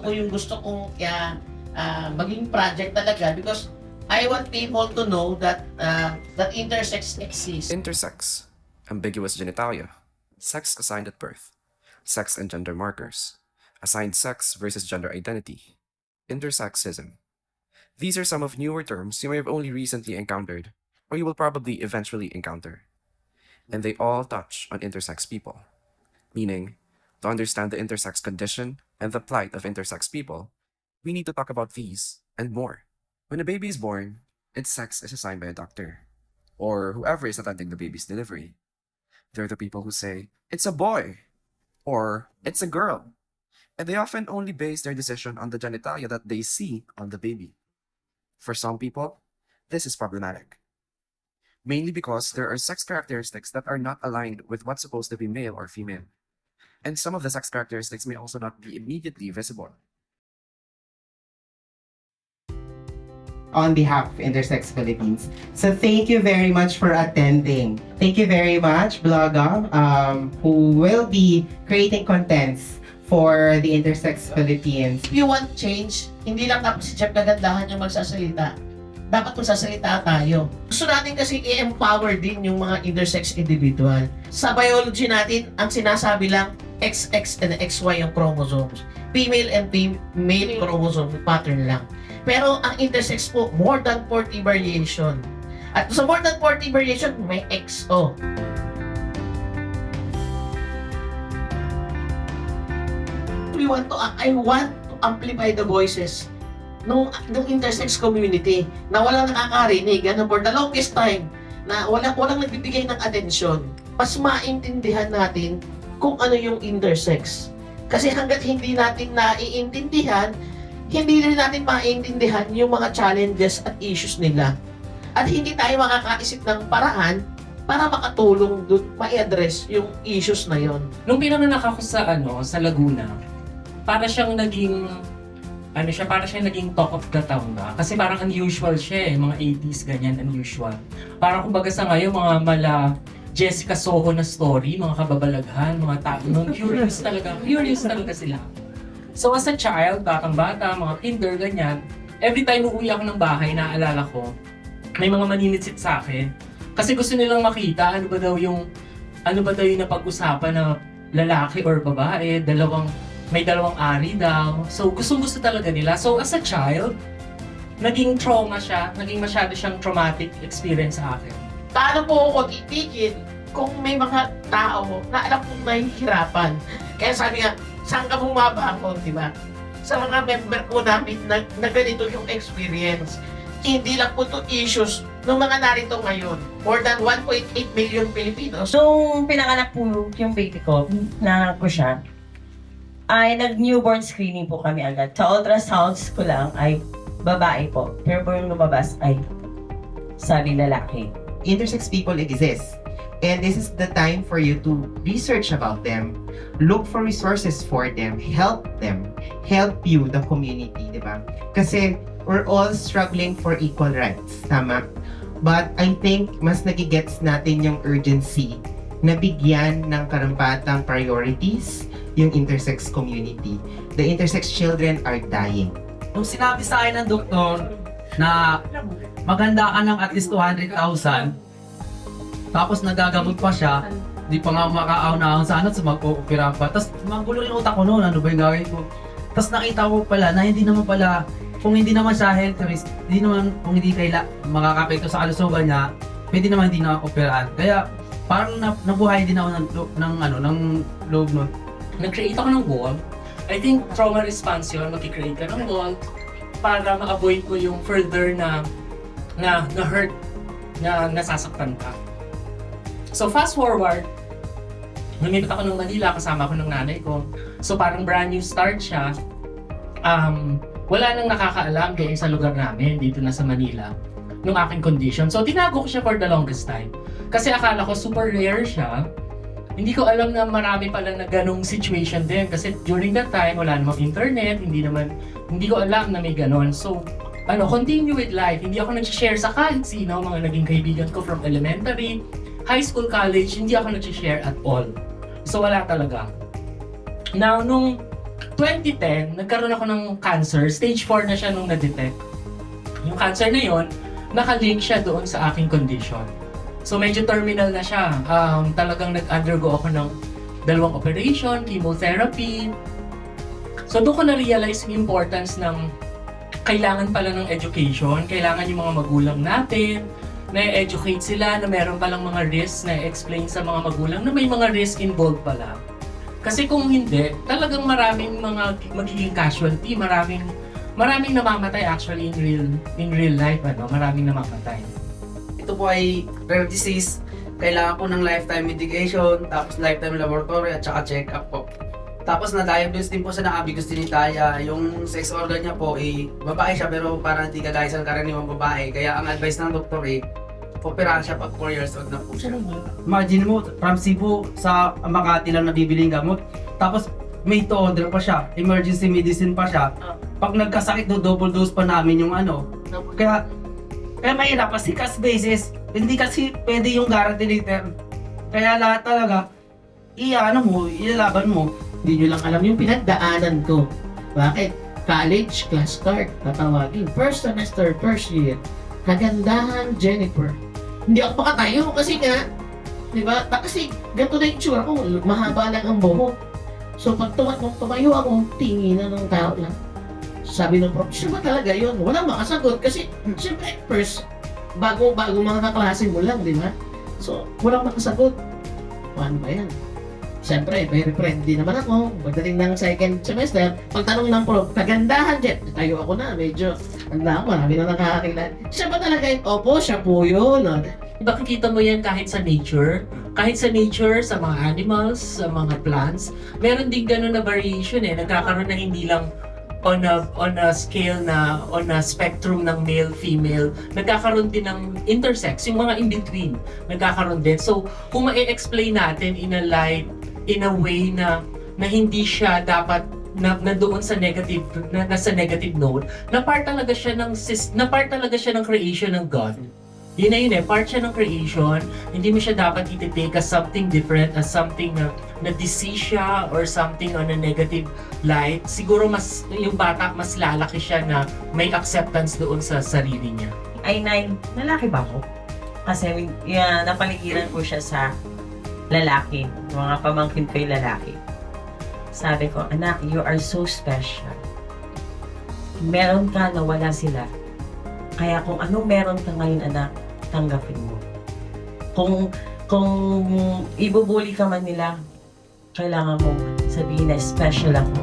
po yung gusto kong maging project talaga because I want people to know that that intersex exists. Intersex, ambiguous genitalia, sex assigned at birth, sex and gender markers, assigned sex versus gender identity, intersexism. These are some of newer terms you may have only recently encountered, or you will probably eventually encounter. And they all touch on intersex people, meaning, to understand the intersex condition and the plight of intersex people, we need to talk about these and more. When a baby is born, its sex is assigned by a doctor, or whoever is attending the baby's delivery. There are the people who say, it's a boy, or it's a girl, and they often only base their decision on the genitalia that they see on the baby. For some people, this is problematic, mainly because there are sex characteristics that are not aligned with what's supposed to be male or female, and some of the sex characteristics may also not be immediately visible. On behalf of Intersex Philippines. So thank you very much for attending. Thank you very much, Bloga, who will be creating contents for the Intersex Philippines. If you want change, hindi lang dapat si Chef Kagandahan yung magsasalita. Dapat magsasalita tayo. Gusto natin kasi i-empower din yung mga intersex individual. Sa biology natin, ang sinasabi lang, XX and XY yung chromosomes. Female and male chromosome pattern lang. Pero ang intersex po, more than 40 variation. At sa more than 40 variation, may XO. I want to amplify the voices ng intersex community na walang nakakarinig. For the longest time, na walang nagbibigay ng atensyon. Mas maintindihan natin kung ano yung intersex. Kasi hanggat hindi natin naiintindihan, hindi rin natin maintindihan yung mga challenges at issues nila. At hindi tayo makakaisip ng paraan para makatulong doon, ma-address yung issues na yon. Nung pinanganak ako sa Laguna, para siyang naging talk of the town ba? Kasi parang unusual siya mga 80s ganyan, unusual. Parang kumbaga sa ngayon, mga mala Jessica Soho na story, mga kababalaghan, mga tao, curious talaga sila. So as a child, batang-bata, mga kinder, ganyan, every time uuwi ako ng bahay, naaalala ko, may mga maninitsit sa akin. Kasi gusto nilang makita ano ba daw yung napag-usapan na lalaki or babae, may dalawang ari daw. So gusto talaga nila. So as a child, naging masyado siyang traumatic experience sa akin. Paano po ako titigil kung may mga tao na alam kong nahihirapan? Kaya sabi nga, saan ka bumabangon, di ba? Sa mga member ko namin na ganito yung experience. Hindi lang po ito issues ng mga narito ngayon. More than 1.8 million Filipinos. Nung pinanganak po yung baby ko, nanganak ko siya, ay nag-newborn screening po kami agad. Sa ultrasounds ko lang ay babae po. Pero po yung lumabas ay sabi lalaki. Intersex people exist. And this is the time for you to research about them, look for resources for them, help you, the community, di ba? Kasi we're all struggling for equal rights, tama? But I think mas nagigets natin yung urgency na bigyan ng karampatang priorities yung intersex community. The intersex children are dying. Nung sinabi sa akin ng doktor na maganda ka ng at least 200,000, tapos nagagamot pa siya, di pa nga makaaw-naon sana sa mag-opera pa. Tapos manggulo rin utak ko noon, ano ba yung gagawin ko? Tapos nakita ko pala na kung hindi naman siya health risk, kung hindi makakapekto sa kalusugan niya, pwede naman hindi na operahan. Kaya parang nabuhay din ako ng loob nun. Nag-create ako ng wall. I think trauma response yun, mag-create ka ng wall para ma-avoid ko yung further na hurt, na nasasaktan ka. So fast forward, lumipat ako ng Manila, kasama ko ng nanay ko. So parang brand new start siya. Wala nang nakakaalam doon sa lugar namin, dito na sa Manila, nung aking condition. So tinago ko siya for the longest time. Kasi akala ko super rare siya. Hindi ko alam na marami pala na ganong situation din. Kasi during that time, wala namang internet, hindi ko alam na may ganon. So, continue with life. Hindi ako nag-share sa kahit sino, mga naging kaibigan ko from elementary, high school, college, hindi ako nag-share at all. So wala talaga. Now, nung 2010, nagkaroon ako ng cancer. Stage 4 na siya nung na-detect. Yung cancer na yon, nakalink siya doon sa aking condition. So medyo terminal na siya. Talagang nag-undergo ako ng 2 operation, chemotherapy. So doon ko na-realize yung importance ng kailangan pala ng education. Kailangan yung mga magulang natin, na-educate sila na meron palang mga risks, na-explain sa mga magulang na may mga risk involved pala. Kasi kung hindi, talagang maraming mga magiging casualty, maraming namamatay actually in real life, maraming namamatay. Ito po ay rare disease. Kailangan po ng lifetime mitigation, tapos lifetime laboratory at saka check-up po. Tapos na-diagnose din po sa Abicus genitalia. Yung sex organ niya po ay babae siya pero parang hindi kagaya sa karaniwang babae. Kaya ang advice ng doktor operahan siya pag 4 years old na po siya. Imagine mo, from Cebu sa Makati lang nabibili yung gamot. Tapos may to order pa siya, emergency medicine pa siya. Pag nagkasakit, double dose pa namin yung Kaya mahirap kasi cash basis, hindi kasi pwede yung guarantee later. Kaya lahat talaga, ilalaban mo. Hindi nyo lang alam yung pinagdaanan ko. Bakit? College, class start, tatawagin. First semester, first year. Kagandahan, Jennifer. Hindi ako makatayo kasi nga, di ba? Kasi ganito na yung tsura ko, mahaba lang ang buhok. So pag tumayo ako, tingin na ng tao lang. Sabi ng prof, siya ba talaga yun? Walang makasagot kasi siyempre first, bago mga kaklase mo lang, di ba? So walang makasagot. Paano ba yan? Siyempre, very friendly naman ako. Pagdating ng second semester, pagtanong ng prof, kagandahan, Jet. Tayo ako na, medyo, marami na nakakakilala. Siya ba talaga yun? Opo, siya po yun. Makikita mo yan kahit sa nature. Kahit sa nature, sa mga animals, sa mga plants, meron din ganun na variation Nagkakaroon na hindi lang on a scale na on a spectrum ng male female, nagkakaroon din ng intersex, yung mga in between nagkakaroon din. So kung ma-explain natin in a way na hindi siya dapat na doon sa negative nasa negative note, na part talaga siya ng creation ng God. Yun part siya ng creation. Hindi mo siya dapat i-take as something different, as something na disease siya or something on a negative light. Siguro yung bata mas lalaki siya na may acceptance doon sa sarili niya. Ay, lalaki ba ako? Kasi napaligiran ko siya sa lalaki. Mga pamangkin ko yung lalaki. Sabi ko, anak, you are so special. Meron ka na wala sila. Kaya kung anong meron ka ngayon, anak, tanggapin mo. Kung ibubuli ka man nila, kailangan mo sabihin na special ako.